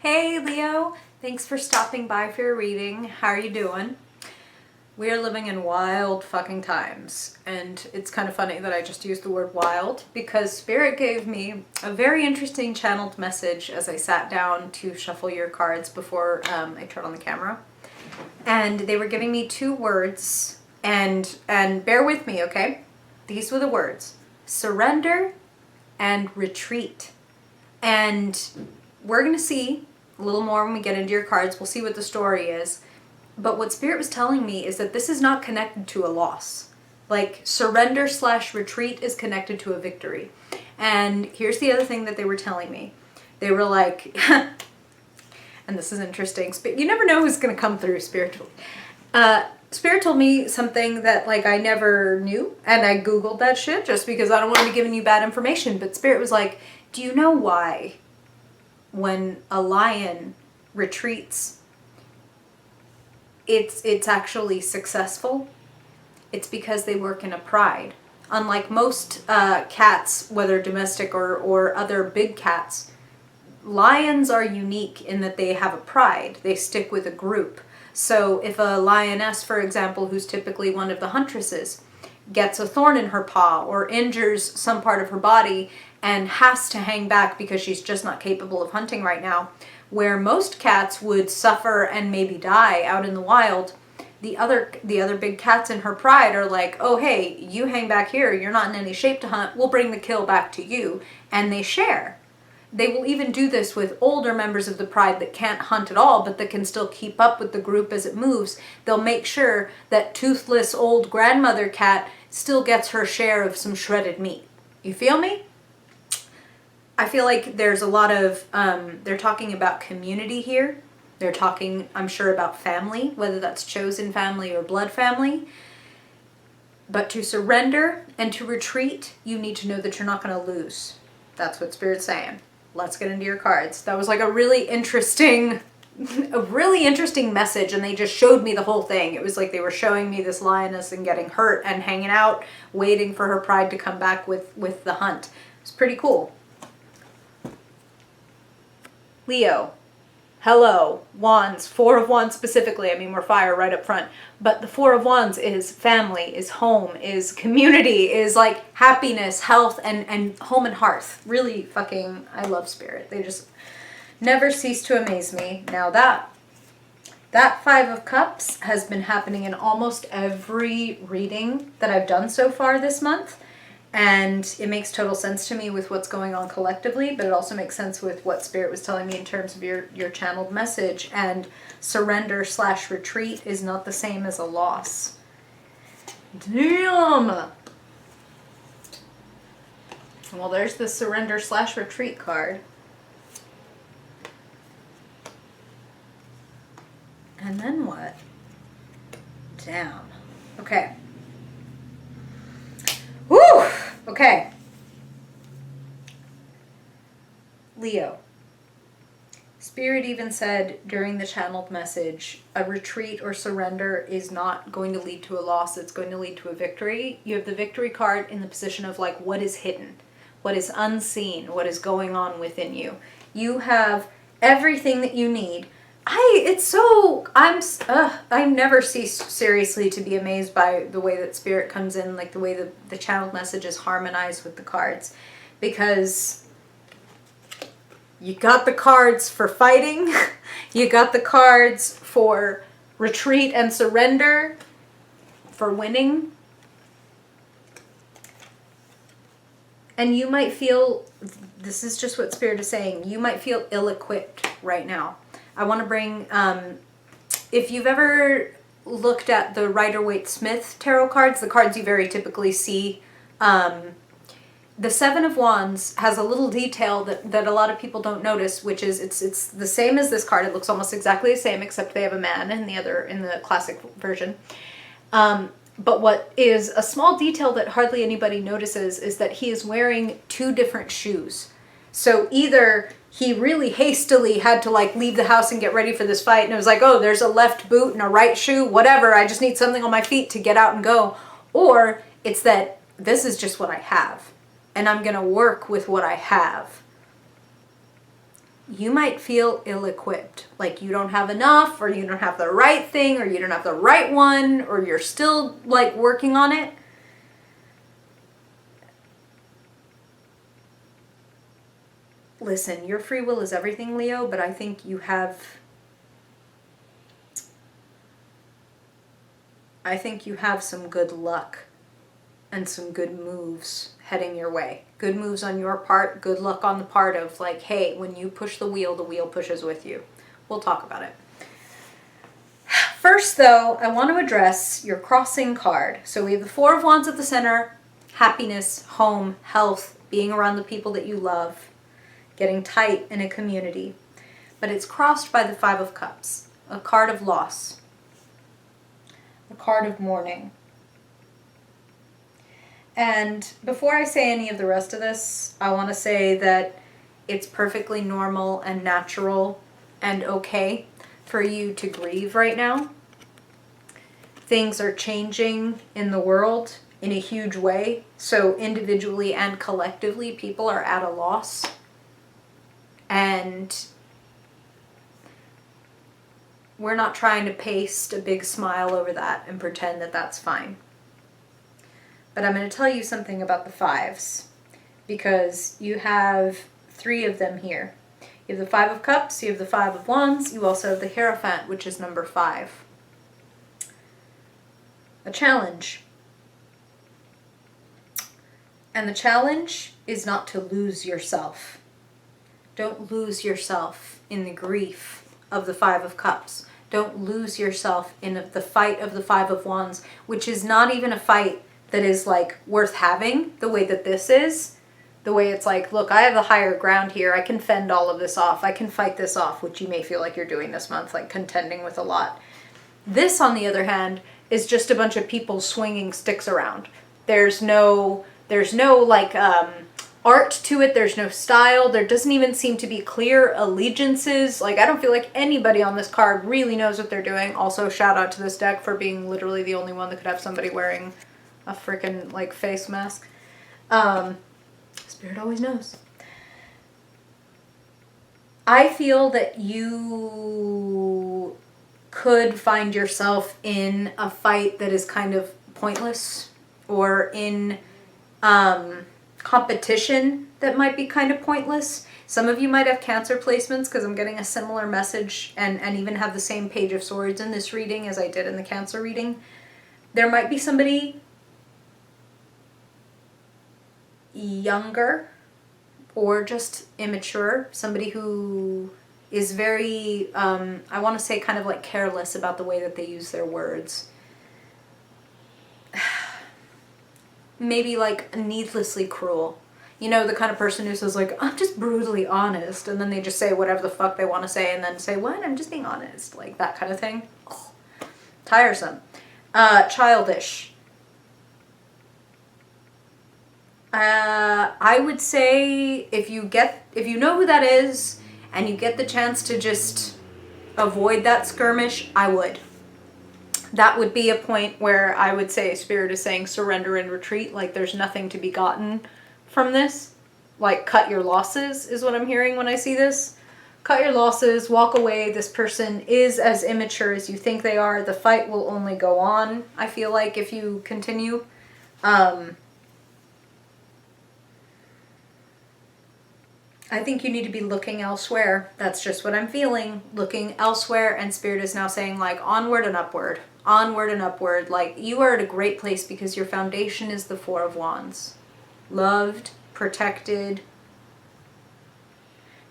Hey Leo, thanks for stopping by for your reading. How are you doing? We are living in wild fucking times, and it's kind of funny that I just used the word wild because Spirit gave me a very interesting channeled message as I sat down to shuffle your cards before I turned on the camera. And they were giving me two words, and bear with me, okay? These were the words: surrender and retreat. And we're going to see a little more when we get into your cards. We'll see what the story is. But what Spirit was telling me is that this is not connected to a loss. Like, surrender/retreat is connected to a victory. And here's the other thing that they were telling me. They were like, and this is interesting, you never know who's going to come through spiritually. Spirit told me something that, like, I never knew, and I Googled that shit just because I don't want to be giving you bad information. But Spirit was like, do you know why when a lion retreats, it's actually successful? It's because they work in a pride. Unlike most cats, whether domestic or other big cats, lions are unique in that they have a pride. They stick with a group. So if a lioness, for example, who's typically one of the huntresses, gets a thorn in her paw or injures some part of her body and has to hang back because she's just not capable of hunting right now, where most cats would suffer and maybe die out in the wild, the other big cats in her pride are like, oh hey, you hang back here, you're not in any shape to hunt, we'll bring the kill back to you. And they share. They will even do this with older members of the pride that can't hunt at all, but that can still keep up with the group as it moves. They'll make sure that toothless old grandmother cat still gets her share of some shredded meat. You feel me? I feel like there's a lot of, they're talking about community here. They're talking, I'm sure, about family, whether that's chosen family or blood family. But to surrender and to retreat, you need to know that you're not going to lose. That's what Spirit's saying. Let's get into your cards. That was like a really interesting message, and they just showed me the whole thing. It was like they were showing me this lioness and getting hurt and hanging out, waiting for her pride to come back with the hunt. It's pretty cool. Leo. Hello. Wands. Four of Wands specifically. I mean, we're fire right up front. But the Four of Wands is family, is home, is community, is like happiness, health, and home and hearth. Really fucking, I love Spirit. They just never cease to amaze me. Now that Five of Cups has been happening in almost every reading that I've done so far this month. And it makes total sense to me with what's going on collectively, but it also makes sense with what Spirit was telling me in terms of your channeled message. And surrender/retreat is not the same as a loss. Damn! Well, there's the surrender/retreat card. And then what? Damn. Okay. Woo! Okay. Leo. Spirit even said during the channeled message, a retreat or surrender is not going to lead to a loss, it's going to lead to a victory. You have the victory card in the position of like what is hidden, what is unseen, what is going on within you. You have everything that you need. I never cease seriously to be amazed by the way that Spirit comes in, like the way the channeled messages harmonize with the cards. Because you got the cards for fighting, you got the cards for retreat and surrender, for winning. And you might feel, this is just what Spirit is saying, you might feel ill-equipped right now. I want to bring, if you've ever looked at the Rider-Waite-Smith tarot cards, the cards you very typically see, the Seven of Wands has a little detail that a lot of people don't notice, which is it's the same as this card. It looks almost exactly the same, except they have a man in the classic version. But what is a small detail that hardly anybody notices is that he is wearing two different shoes. So either he really hastily had to like leave the house and get ready for this fight, and it was like, oh, there's a left boot and a right shoe, whatever, I just need something on my feet to get out and go. Or it's that this is just what I have, and I'm gonna work with what I have. you might feel ill-equipped, like you don't have enough, or you don't have the right thing, or you don't have the right one, or you're still like working on it. Listen, your free will is everything, Leo, but I think you have some good luck and some good moves heading your way. Good moves on your part, good luck on the part of like, hey, when you push the wheel pushes with you. We'll talk about it. First, though, I want to address your crossing card. So we have the Four of Wands at the center, happiness, home, health, being around the people that you love, getting tight in a community. But it's crossed by the Five of Cups, a card of loss, a card of mourning. And before I say any of the rest of this, I want to say that it's perfectly normal and natural and okay for you to grieve right now. Things are changing in the world in a huge way. So individually and collectively, people are at a loss. And we're not trying to paste a big smile over that and pretend that that's fine. But I'm going to tell you something about the fives, because you have three of them here. You have the Five of Cups, you have the Five of Wands, you also have the Hierophant, which is number 5. A challenge. And the challenge is not to lose yourself. Don't lose yourself in the grief of the Five of Cups. Don't lose yourself in the fight of the Five of Wands, which is not even a fight that is like worth having the way that this is. The way it's like, look, I have the higher ground here. I can fend all of this off. I can fight this off, which you may feel like you're doing this month, like contending with a lot. This, on the other hand, is just a bunch of people swinging sticks around. There's no like art to it. There's no style. There doesn't even seem to be clear allegiances. Like, I don't feel like anybody on this card really knows what they're doing. Also, shout out to this deck for being literally the only one that could have somebody wearing a freaking like face mask. Spirit always knows. I feel that you could find yourself in a fight that is kind of pointless, or in competition that might be kind of pointless. Some of you might have Cancer placements, because I'm getting a similar message and even have the same Page of Swords in this reading as I did in the Cancer reading. There might be somebody younger or just immature, somebody who is very, I want to say kind of like careless about the way that they use their words. Maybe like needlessly cruel. You know, the kind of person who says like, I'm just brutally honest, and then they just say whatever the fuck they want to say and then say, what? I'm just being honest. Like that kind of thing. Ugh. Tiresome. Childish. I would say if you know who that is and you get the chance to just avoid that skirmish, I would. That would be a point where I would say Spirit is saying surrender and retreat. Like there's nothing to be gotten from this. Like cut your losses is what I'm hearing when I see this. Cut your losses, walk away. This person is as immature as you think they are. The fight will only go on, I feel like, if you continue. I think you need to be looking elsewhere. That's just what I'm feeling. Looking elsewhere, and Spirit is now saying like onward and upward. Onward and upward. Like you are at a great place because your foundation is the Four of Wands. Loved, protected.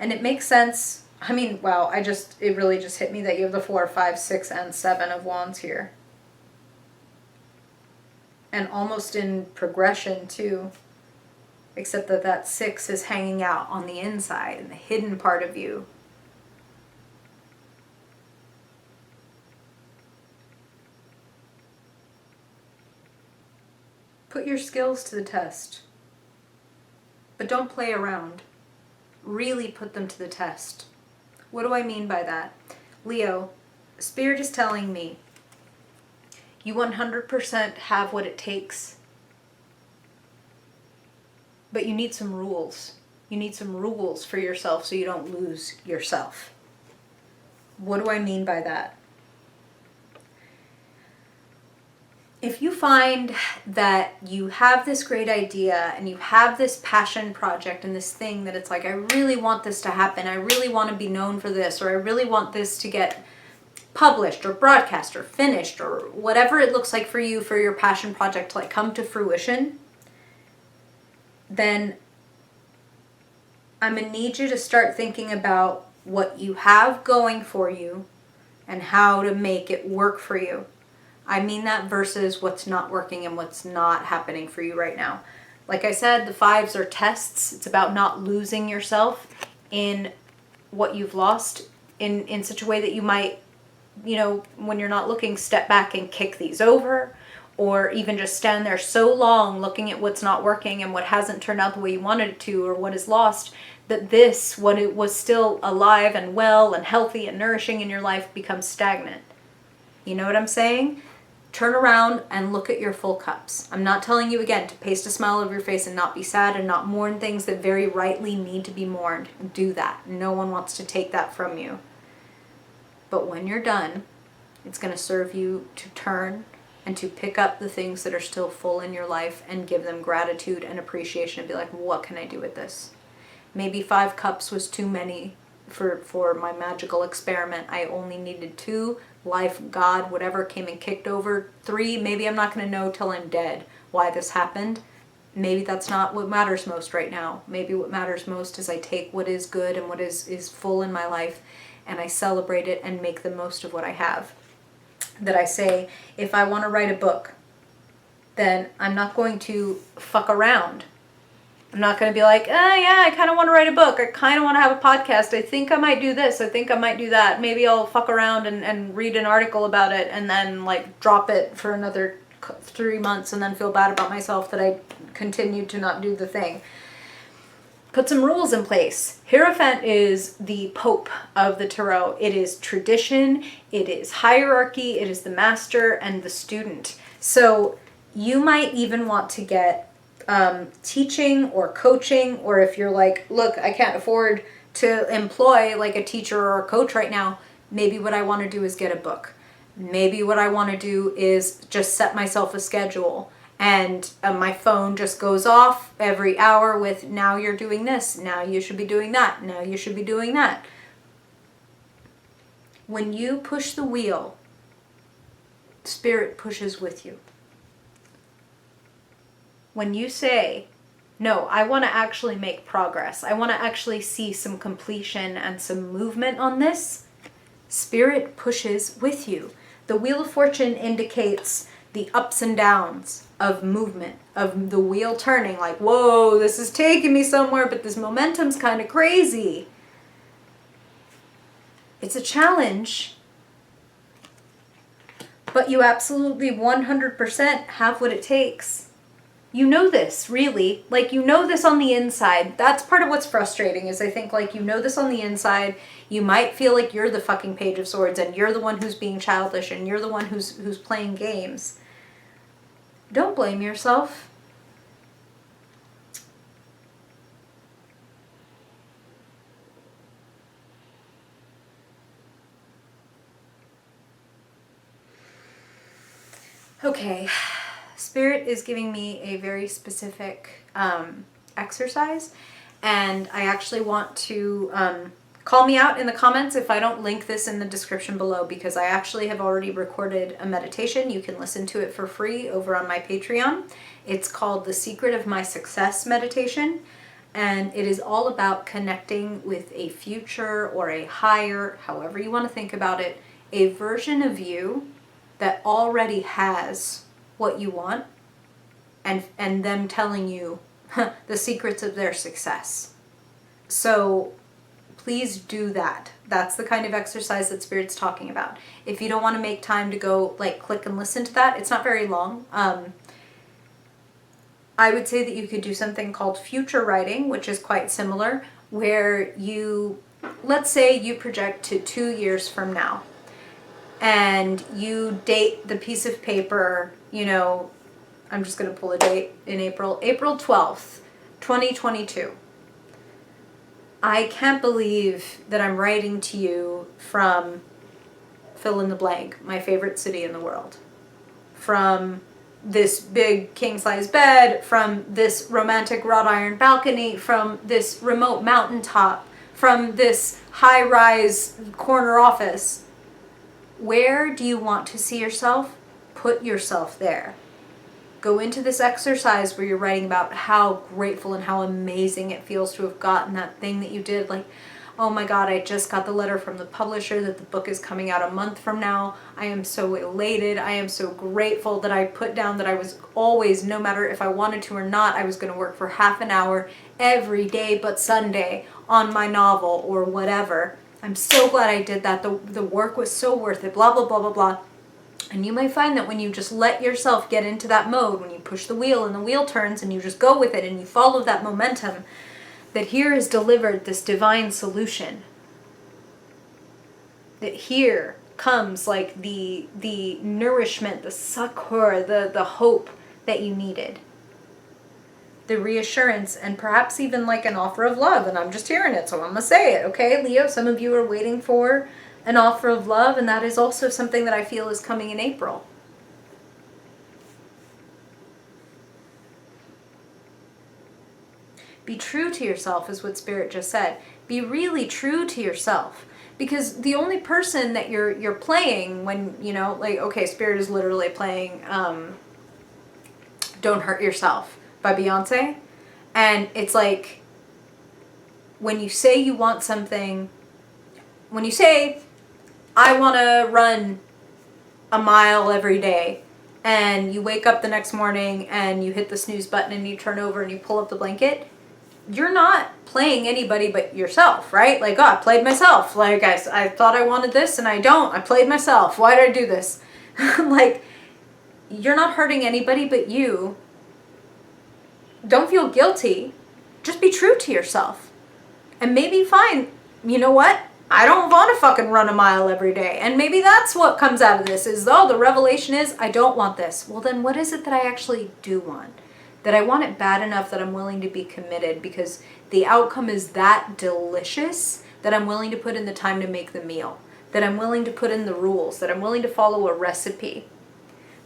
And it makes sense. I mean, wow, it really just hit me that you have the 4, 5, 6, and 7 of Wands here. And almost in progression too. Except that 6 is hanging out on the inside, in the hidden part of you. Put your skills to the test. But don't play around. Really put them to the test. What do I mean by that? Leo, Spirit is telling me you 100% have what it takes. But you need some rules. You need some rules for yourself so you don't lose yourself. What do I mean by that? If you find that you have this great idea and you have this passion project and this thing that it's like, I really want this to happen, I really want to be known for this, or I really want this to get published or broadcast or finished, or whatever it looks like for you, for your passion project to like come to fruition, then I'm going to need you to start thinking about what you have going for you and how to make it work for you. I mean that versus what's not working and what's not happening for you right now. Like I said, the 5s are tests. It's about not losing yourself in what you've lost in such a way that you might, when you're not looking, step back and kick these over, or even just stand there so long looking at what's not working and what hasn't turned out the way you wanted it to, or what is lost, that this, what it was still alive and well and healthy and nourishing in your life, becomes stagnant. You know what I'm saying? Turn around and look at your full cups. I'm not telling you, again, to paste a smile over your face and not be sad and not mourn things that very rightly need to be mourned. Do that. No one wants to take that from you. But when you're done, it's going to serve you to turn and to pick up the things that are still full in your life and give them gratitude and appreciation and be like, what can I do with this? Maybe 5 cups was too many for my magical experiment. I only needed 2. Life, God, whatever came and kicked over 3. Maybe I'm not going to know till I'm dead why this happened. Maybe that's not what matters most right now. Maybe what matters most is I take what is good and what is full in my life and I celebrate it and make the most of what I have. That I say, if I want to write a book, then I'm not going to fuck around. I'm not going to be like, yeah, I kind of want to write a book. I kind of want to have a podcast. I think I might do this. I think I might do that. Maybe I'll fuck around and read an article about it and then like drop it for another 3 months and then feel bad about myself that I continued to not do the thing. Put some rules in place. Hierophant is the Pope of the Tarot. It is tradition. It is hierarchy. It is the master and the student. So you might even want to get teaching or coaching, or if you're like, look, I can't afford to employ like a teacher or a coach right now, maybe what I want to do is get a book. Maybe what I want to do is just set myself a schedule and my phone just goes off every hour with, now you're doing this, now you should be doing that, now you should be doing that. When you push the wheel, Spirit pushes with you. When you say, no, I want to actually make progress, I want to actually see some completion and some movement on this, Spirit pushes with you. The Wheel of Fortune indicates the ups and downs of movement, of the wheel turning, like, whoa, this is taking me somewhere, but this momentum's kind of crazy. It's a challenge, but you absolutely 100% have what it takes. You know this, really. Like, you know this on the inside. That's part of what's frustrating, is I think, like, you know this on the inside. You might feel like you're the fucking Page of Swords and you're the one who's being childish and you're the one who's playing games. Don't blame yourself. Okay. Spirit is giving me a very specific exercise, and I actually want to call me out in the comments if I don't link this in the description below, because I actually have already recorded a meditation. You can listen to it for free over on my Patreon. It's called The Secret of My Success Meditation, and it is all about connecting with a future or a higher, however you want to think about it, a version of you that already has what you want, and them telling you the secrets of their success. So please do that. That's the kind of exercise that Spirit's talking about. If you don't want to make time to go like click and listen to that, it's not very long. I would say that you could do something called future writing, which is quite similar, where you, let's say you project to 2 years from now, and you date the piece of paper, I'm just going to pull a date in April 12th, 2022. I can't believe that I'm writing to you from fill in the blank, my favorite city in the world. From this big king-size bed, from this romantic wrought iron balcony, from this remote mountaintop, from this high-rise corner office. Where do you want to see yourself? Put yourself there. Go into this exercise where you're writing about how grateful and how amazing it feels to have gotten that thing that you did. Like, oh my God, I just got the letter from the publisher that the book is coming out a month from now. I am so elated. I am so grateful that I put down that I was always, no matter if I wanted to or not, I was going to work for half an hour every day but Sunday on my novel or whatever. I'm so glad I did that. The work was so worth it, blah, blah, blah, blah, blah. And you may find that when you just let yourself get into that mode, when you push the wheel and the wheel turns and you just go with it and you follow that momentum, that here is delivered this divine solution. That here comes like the nourishment, the succor, the hope that you needed. The reassurance, and perhaps even like an offer of love. And I'm just hearing it, so I'm going to say it, okay, Leo? Some of you are waiting for an offer of love, and that is also something that I feel is coming in April. Be true to yourself is what Spirit just said. Be really true to yourself. Because the only person that you're playing when, you know, like, okay, Spirit is literally playing Don't Hurt Yourself by Beyonce. And it's like, when you say you want something, when you say, I want to run a mile every day, and you wake up the next morning and you hit the snooze button and you turn over and you pull up the blanket, you're not playing anybody but yourself, right? Like, oh, I played myself. Like, I thought I wanted this and I don't. I played myself. Why did I do this? Like, you're not hurting anybody but you. Don't feel guilty. Just be true to yourself. And maybe find, you know what? I don't want to fucking run a mile every day. And maybe that's what comes out of this is, oh, the revelation is, I don't want this. Well, then what is it that I actually do want? That I want it bad enough that I'm willing to be committed because the outcome is that delicious that I'm willing to put in the time to make the meal. That I'm willing to put in the rules. That I'm willing to follow a recipe.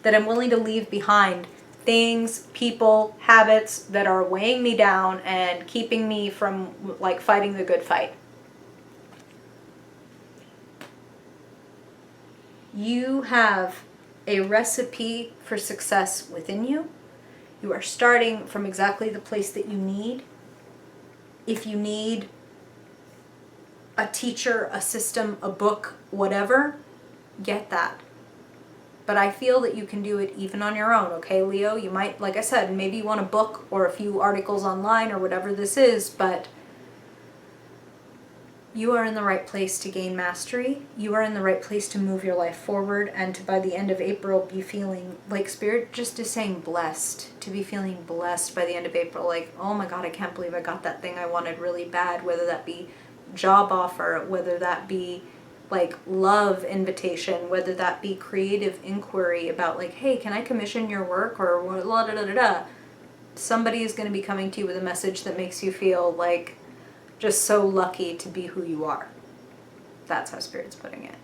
That I'm willing to leave behind things, people, habits that are weighing me down and keeping me from like fighting the good fight. You have a recipe for success within you. You are starting from exactly the place that you need. If you need a teacher, a system, a book, whatever, get that. But I feel that you can do it even on your own, okay, Leo? You might, like I said, maybe you want a book or a few articles online or whatever this is, but you are in the right place to gain mastery. You are in the right place to move your life forward and to, by the end of April, be feeling like Spirit just is saying blessed, to be feeling blessed by the end of April. Like, oh my God, I can't believe I got that thing I wanted really bad, whether that be job offer, whether that be like love invitation, whether that be creative inquiry about like, hey, can I commission your work or blah, da, da, da, da. Somebody is going to be coming to you with a message that makes you feel like just so lucky to be who you are. That's how Spirit's putting it.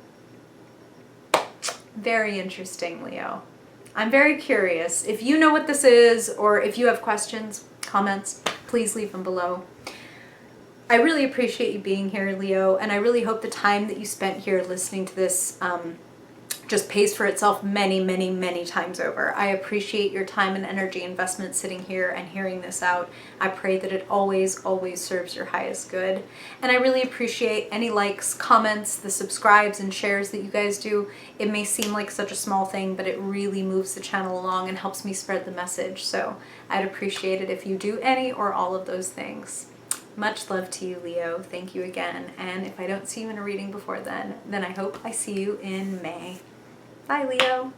Very interesting, Leo. I'm very curious. If you know what this is, or if you have questions, comments, please leave them below. I really appreciate you being here, Leo, and I really hope the time that you spent here listening to this just pays for itself many, many, many times over. I appreciate your time and energy investment sitting here and hearing this out. I pray that it always, always serves your highest good. And I really appreciate any likes, comments, the subscribes and shares that you guys do. It may seem like such a small thing, but it really moves the channel along and helps me spread the message. So I'd appreciate it if you do any or all of those things. Much love to you, Leo. Thank you again. And if I don't see you in a reading before then I hope I see you in May. Bye, Leo.